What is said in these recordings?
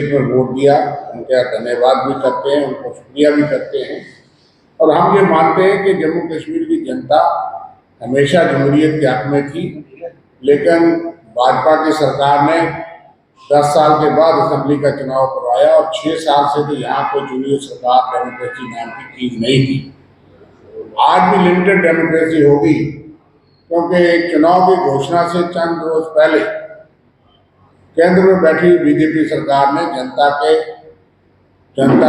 पर वोट दिया, उनका धन्यवाद भी करते हैं, उनको शुक्रिया भी करते हैं। और हम ये मानते हैं कि जम्मू कश्मीर की जनता हमेशा जमहूरियत के हक में थी, लेकिन भाजपा की सरकार ने 10 साल के बाद असेंबली का चुनाव करवाया और 6 साल से तो यहाँ कोई चुनी हुई सरकार डेमोक्रेसी नाम की चीज नहीं थी। आज भी लिमिटेड डेमोक्रेसी होगी, क्योंकि चुनाव की घोषणा से चंद रोज पहले केंद्र में बैठी बीजेपी सरकार ने जनता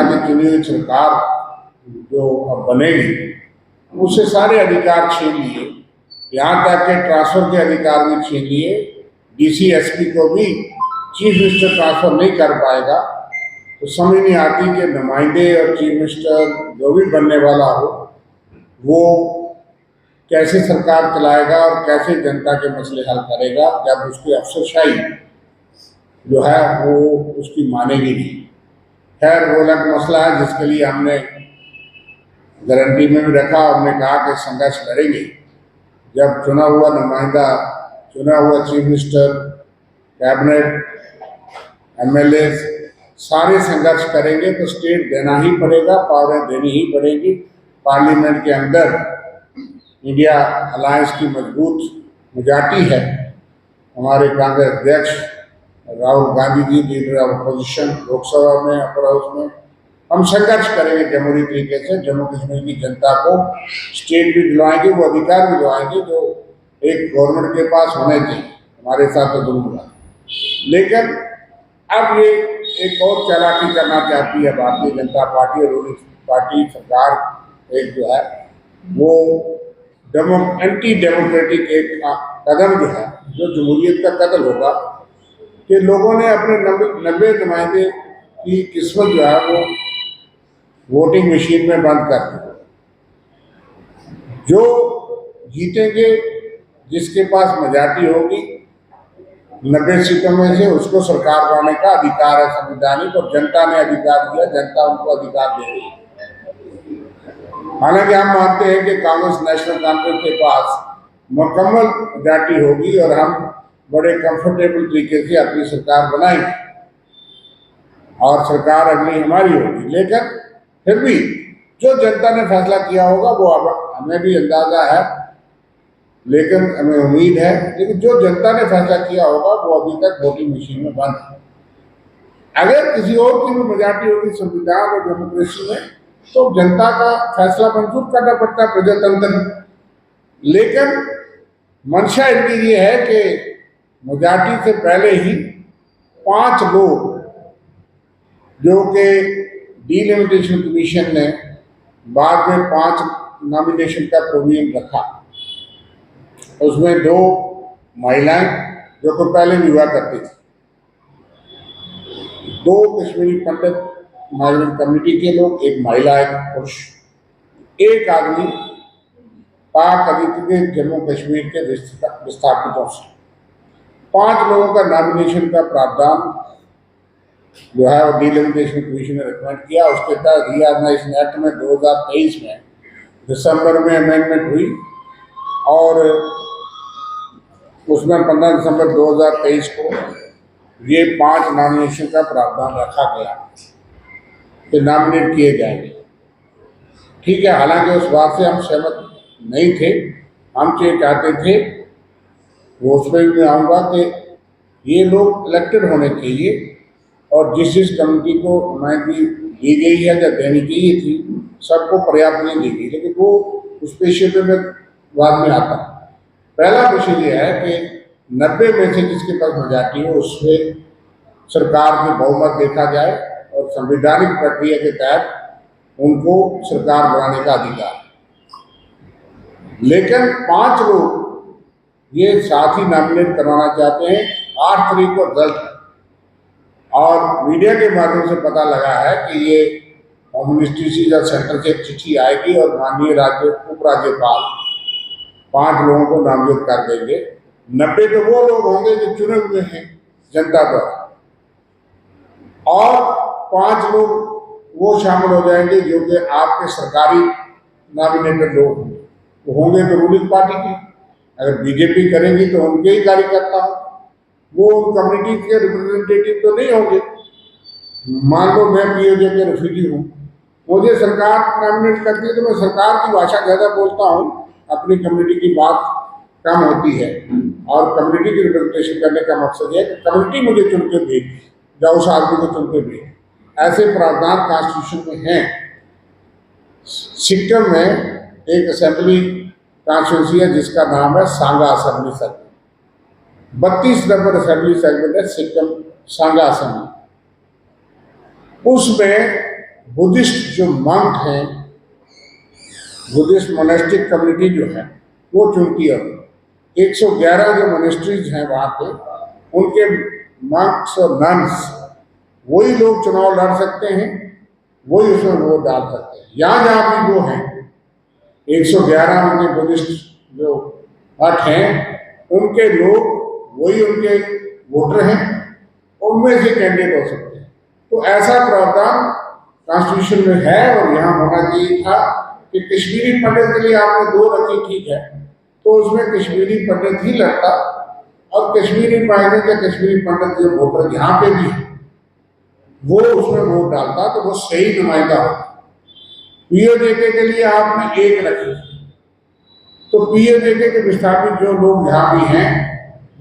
की चुनी हुई सरकार जो अब बनेगी उससे सारे अधिकार छीन लिए, यहाँ तक के ट्रांसफर के अधिकार भी छीन लिए। डीसी एसपी को भी चीफ मिनिस्टर ट्रांसफर नहीं कर पाएगा। तो समझ नहीं आती कि नुमाइंदे और चीफ मिनिस्टर जो भी बनने वाला हो वो कैसे सरकार चलाएगा और कैसे जनता के मसले हल करेगा, जब उसकी अफसरशाही जो है वो उसकी मानेगी नहीं। खैर वो अलग मसला है जिसके लिए हमने गारंटी में भी रखा। हमने कहा कि संघर्ष लड़ेंगे, जब चुना हुआ नुमाइंदा, चुना हुआ चीफ मिनिस्टर, कैबिनेट, एमएलए सारे संघर्ष करेंगे तो स्टेट देना ही पड़ेगा, पावरें देनी ही पड़ेगी। पार्लियामेंट के अंदर इंडिया अलायंस की मजबूत मेजॉरिटी है। हमारे कांग्रेस अध्यक्ष Rahul Gandhi ji leader of opposition Lok Sabha में, अपर हाउस में, हम संघर्ष करेंगे जमहूरी तरीके से। जम्मू कश्मीर की जनता को स्टेट भी दिलवाएंगे, वो अधिकार भी दिलवाएंगे जो एक गवर्नमेंट के पास होने चाहिए। हमारे साथ तो जरूर हुआ, लेकिन अब ये एक और चालाकी करना चाहती है भारतीय जनता पार्टी और रूलिंग पार्टी सरकार। एक जो है वो एंटी डेमोक्रेटिक एक कदम जो है, जो जमहूरियत का कत्ल होगा, कि लोगों ने अपने 90 नुमाइंदे की किस्मत जो है वो वोटिंग मशीन में बंद कर दी। जो जीतेंगे, जिसके पास मेजॉरिटी होगी 90 सीटों में से, उसको सरकार बनाने का अधिकार है संवैधानिक, और जनता ने अधिकार दिया, जनता उनको अधिकार दे रही है। हालांकि हम मानते हैं कि कांग्रेस नेशनल कॉन्फ्रेंस के पास मुकम्मल मेजॉरिटी होगी और हम बड़े कंफर्टेबल तरीके से अपनी सरकार बनाएंगे और सरकार अगली हमारी होगी। लेकिन फिर भी जो जनता ने फैसला किया होगा वो अब हमें भी अंदाजा है, लेकिन हमें उम्मीद है, लेकिन जो जनता ने फैसला किया होगा वो अभी तक वोटिंग मशीन में बंद है। अगर किसी और की भी मेजॉरिटी होगी संविधान और डेमोक्रेसी में, तो जनता का फैसला मंजूर करना पड़ता है प्रजातंत्र। लेकिन मंशा इनकी ये है कि मेजॉरिटी से पहले ही 5 लोग, जो कि डिलिमिटेशन कमीशन ने बाद में 5 नॉमिनेशन का प्रोविजन रखा, उसमें 2 महिलाएं जो कि पहले भी हुआ करती थी, 2 कश्मीरी पंडित माइग्रेंट कम्युनिटी के लोग, एक महिला एक पुरुष, एक आदमी पाक अधिकृत जम्मू कश्मीर के विस्थापितों से। 5 लोगों का नॉमिनेशन का प्रावधान जो है वो डिलिमिटेशन कमीशन ने रिकमेंड किया। उसके तहत रीऑर्गेनाइजेशन एक्ट में 2023 में दिसंबर में अमेंडमेंट हुई और उसमें 15 दिसंबर 2023 को ये 5 नॉमिनेशन का प्रावधान रखा गया कि नॉमिनेट किए जाएंगे। ठीक है, हालांकि उस बात से हम सहमत नहीं थे। हम ये चाहते थे, वो उस पर भी मैं आऊँगा, कि ये लोग इलेक्टेड होने चाहिए और जिस कम्युनिटी को नुमाइंदगी दी गई है या देनी चाहिए थी, सबको पर्याप्त नहीं दी गई। लेकिन वो उस पेशे पे मैं बाद में आता हूँ। पहला विषय ये है कि 90 में से जिसके पास मेजॉरिटी हो उससे सरकार में बहुमत देखा जाए और संवैधानिक प्रक्रिया के तहत उनको सरकार बनाने का अधिकार। लेकिन 5 लोग ये साथ ही नॉमिनेट करवाना चाहते हैं। 8 तारीख को रिजल्ट है और मीडिया के माध्यम से पता लगा है कि ये होम मिनिस्ट्री सेंटर से एक चिट्ठी आएगी और माननीय उपराज्यपाल 5 लोगों को नामजद कर देंगे। 90 तो वो लोग होंगे जो चुने हुए हैं जनता द्वारा, और 5 लोग वो शामिल हो जाएंगे जो कि आपके सरकारी नॉमिनेटेड लोग होंगे। वो होंगे तो रूलिंग पार्टी के, अगर बीजेपी करेंगी तो उनके ही कार्यकर्ता हो, वो उन कम्युनिटी के रिप्रेजेंटेटिव तो नहीं होंगे। मान लो मैं पीओजे के रेफ्यूजी हूँ, मुझे सरकार नॉमिनेट करती है तो मैं सरकार की भाषा ज़्यादा बोलता हूँ, अपनी कम्युनिटी की बात कम होती है। और कम्युनिटी की रिप्रेजेंटेशन करने का मकसद है कि कम्युनिटी मुझे चुन के दे या उस आदमी को चुन के दे। ऐसे प्रावधान कॉन्स्टिट्यूशन में हैं। सिक्किम में एक असेंबली कॉन्स्टिट्यूंसी है जिसका नाम है सांगा असेंबली सेगमेंट। 32 नंबर असेंबली सेगमेंट है सिक्किम सांगा असेंबली। उसमें बुद्धिस्ट जो मंक हैं, बुद्धिस्ट मोनेस्टिक कम्युनिटी जो है वो चुनती है। 111 जो मोनेस्ट्रीज हैं वहाँ पे, उनके मंक्स और नन्स वही लोग चुनाव लड़ सकते हैं, वही उसमें वोट डाल सकते हैं। यहाँ जहाँ भी वो हैं 111 उनके बुद्धिस्ट जो मठ हैं, उनके लोग वही उनके वोटर हैं, उनमें से कैंडिडेट हो सकते हैं। तो ऐसा प्रावधान कॉन्स्टिट्यूशन में है और यहाँ होना चाहिए था कि कश्मीरी पंडित के लिए आपने 2 रखी, ठीक है, तो उसमें कश्मीरी पंडित ही लड़ता और कश्मीरी माइनर या कश्मीरी पंडित जो वोटर यहाँ पे भी है वो उसमें वोट डालता तो वो सही नुमाइंदा होता। पीओजेके के लिए आपने 1 रखी, तो पीओजेके के विस्थापित जो लोग यहाँ भी हैं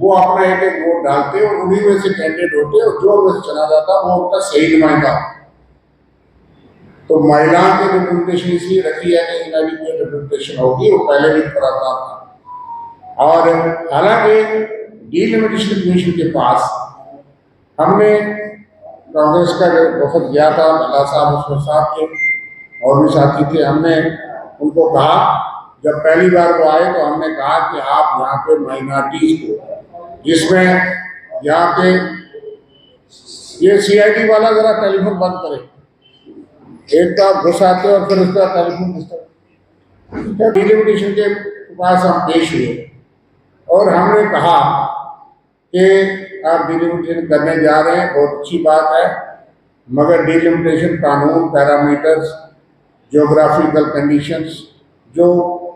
वो अपना 1-1 वोट डालते और उन्हीं में से कैंडिडेट होते और जो में से चला जाता वो उनका सही नुमाइंदा होता। तो महिलाओं की रिप्रेजेंटेशन इसलिए रखी है कि इनएडिक्वेट रिप्रेजेंटेशन होगी, वो पहले भी प्रावधान था। और हालांकि डिलिमिटेशन कमीशन के पास हमने कांग्रेस का वफद गया था, भल्ला साहब उसमें साथ थे और भी साथी थे। हमने उनको कहा, जब पहली बार वो आए तो हमने कहा कि आप यहाँ पे माइनॉरिटीज को, जिसमें यहाँ पे ये सीआईडी वाला जरा टेलीफोन बंद करे, एक तो आप घुस आते और फिर उसका टेलीफोन डिस्टर्ब। डिलिमिटेशन के पास हम पेश हुए और हमने कहा कि आप डिलिमिटेशन करने जा रहे हैं, बहुत अच्छी बात है, मगर डिलिमिटेशन कानून, पैरामीटर्स, ज्योग्राफिकल कंडीशंस, जो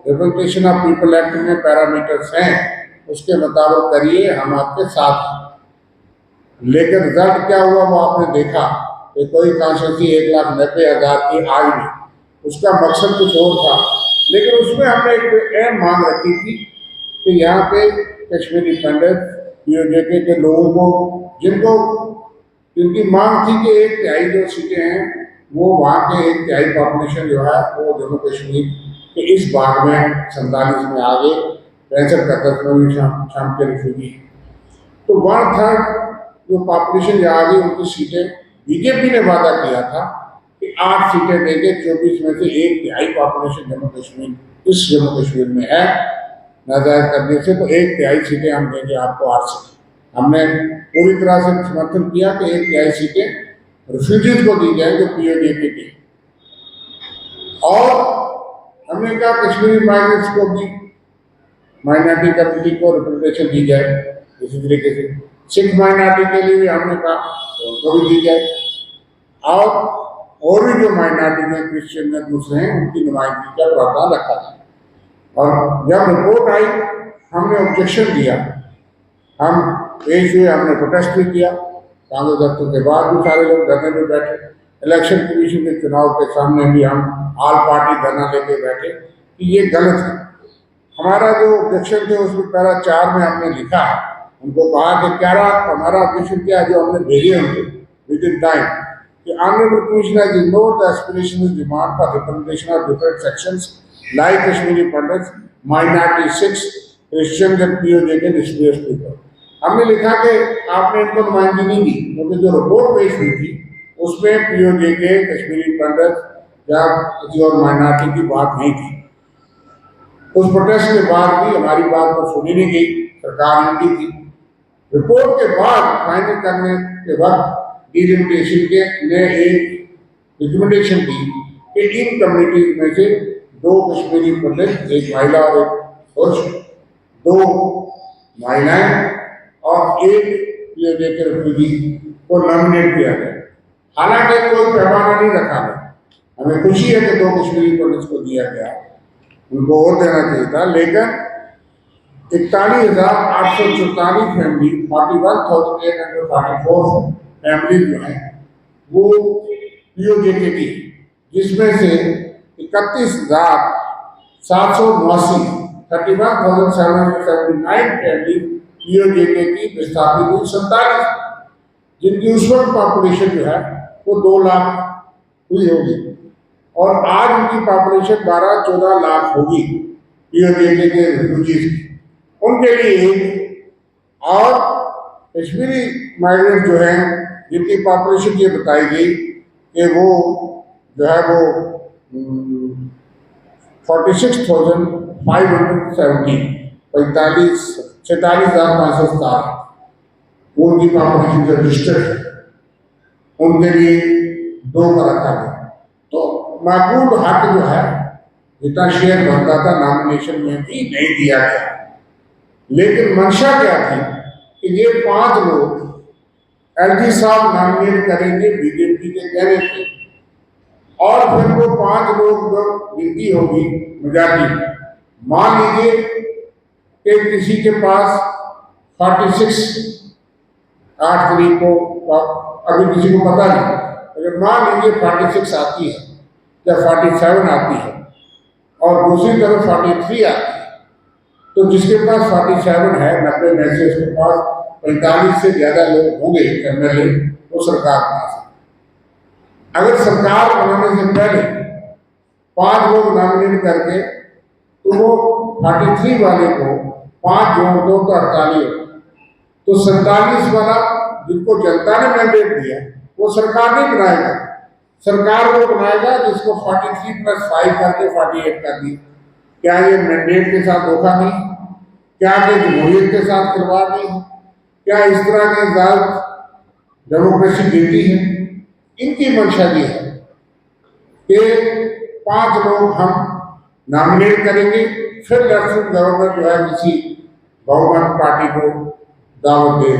रिप्रेजेंटेशन ऑफ पीपल एक्ट में पैरामीटर्स हैं उसके मुताबिक करिए, हम आपके साथ हैं। लेकिन रिजल्ट क्या हुआ वो आपने देखा कि कोई कॉन्स्टिट्यूंसी 1,90,000 की आई नहीं, उसका मकसद कुछ और था। लेकिन उसमें हमने एक अहम मांग रखी थी कि यहाँ पे कश्मीरी पंडित पीओजेके के लोगों को, जिनकी मांग थी कि 1/3 जो सीटें हैं वो वहाँ के 1/3 पॉपुलेशन जो है वो जम्मू कश्मीर के इस भाग में 47 में आ गए, 65 में भी शाम के रिफ्यूजी। तो 1/3 जो पॉपुलेशन जो आ गई उनकी सीटें, बीजेपी ने वादा किया था कि 8 सीटें देंगे, 24 में से 1/3 पॉपुलेशन जम्मू कश्मीर, इस जम्मू कश्मीर में है नाजायज करने से, तो 1/3 सीटें हम देंगे आपको, 8 सीटें। हमने पूरी तरह से समर्थन किया कि 1/3 सीटें रिफ्यूजीज को दी जाए जो पीओजेके के, और हमने कहा कश्मीरी माइनर्स को भी, माइनॉरिटी कम्युनिटी को रिप्रेजेंटेशन दी जाए। इसी तरीके से सिख माइनॉरिटी के लिए भी हमने कहा उनको भी दी जाए, और भी जो माइनॉरिटी हैं, क्रिश्चियन में दूसरे हैं, उनकी नुमाइंदगी का प्रावधान रखा जाए। और जब रिपोर्ट आई हमने ऑब्जेक्शन दिया, हम पेश हुए, हमने प्रोटेस्ट भी किया, कांग्रेस दफ्तर के बाद भी सारे लोग धरने में बैठे। इलेक्शन कमीशन के चुनाव के सामने भी हम ऑल पार्टी धरना लेके बैठे कि ये गलत है। हमारा जो ऑब्जेक्शन थे उसमें पैरा 4 में हमने लिखा, उनको कहा कि क्या हमारा ऑब्जेक्शन क्या है जो हमने भेजे उनको विद इन टाइम, कि honourable commissioner has ignored the aspirational demand for representation of different sections like Kashmiri Pandits, minority Sikhs, Christians and POJK displaced people। हमने लिखा कि आपने इनको नुमाइंदगी नहीं दी, क्योंकि जो रिपोर्ट पेश हुई थी उसमें पीओजेके, कश्मीरी पंडित या किसी और माइनॉरिटी की बात नहीं थी। उस प्रोटेस्ट के बाद भी हमारी बात को सुनी नहीं गई, सरकार ने की थी। रिपोर्ट के बाद फाइनल करने के वक्त डिलिमिटेशन के ने एक रिकमेंडेशन दी कि इन कम्युनिटीज में से 2 कश्मीरी पंडित, 1 महिला और 1 पुरुष, 2 महिलाएं और 1 पीओजेके रिफ्यूजी को नॉमिनेट किया गया। हालांकि कोई पैमाना नहीं रखा गया। हमें खुशी है कि 2 कश्मीरी पंडित को दिया गया, उनको और देना चाहिए था, लेकिन 41,844 फैमिली, 41,844 फैमिली जो है वो पीओजेके की, जिसमें से 31,789 31,779 फैमिली पीओजेके की विस्थापित हुई, 47 जिनकी उस वक्त पॉपुलेशन जो है वो 2 लाख हुई होगी, और आज उनकी पॉपुलेशन 12-14 लाख होगी पीओजेके के रिफ्यूजीज की। उनके लिए और कश्मीरी माइग्रेंट जो है जिनकी पॉपुलेशन ये बताई गई कि वो जो है वो 46,570 46,570 उनकी पॉपुलेशन जो रजिस्टर्ड है, उनके लिए 2 का रखा गया। तो माकूल हक जो है जितना शेयर बनता था नॉमिनेशन में भी नहीं दिया गया, लेकिन मंशा क्या थी कि ये 5 लोग एलजी साहब नॉमिनेट करेंगे बीजेपी के कहने पे, और फिर वो 5 लोग जो गिनती होगी मेजॉरिटी, मान लीजिए कि किसी के पास 46 8 तारीख को, अभी किसी को पता नहीं, अगर मान लीजिए 46 आती है या 47 आती है और दूसरी तरफ 43 आती है, तो जिसके पास 47 है 90 में से उसके पास 45 से ज्यादा लोग होंगे एमएलए, वो सरकार बना सकते। अगर सरकार बनाने से पहले 5 लोग नॉमिनेट करके तो वो 43 वाले को 5 जोड़ दो तो 48 होगा, तो 47 वाला जिनको जनता ने मैंडेट दिया वो सरकार नहीं बनाएगा, सरकार वो बनाएगा जिसको 43+5 करके 48 कर दिया। क्या ये मैंडेट के साथ धोखा नहीं? क्या ये जमहूरियत के साथ खिलवाड़ नहीं? क्या इस तरह की डेमोक्रेसी गिरती है? इनकी मंशा ये है कि 5 लोग हम नॉमिनेट करेंगे, फिर लेफ्टिनेंट गवर्नर जो है किसी बहुमत पार्टी को दावत दे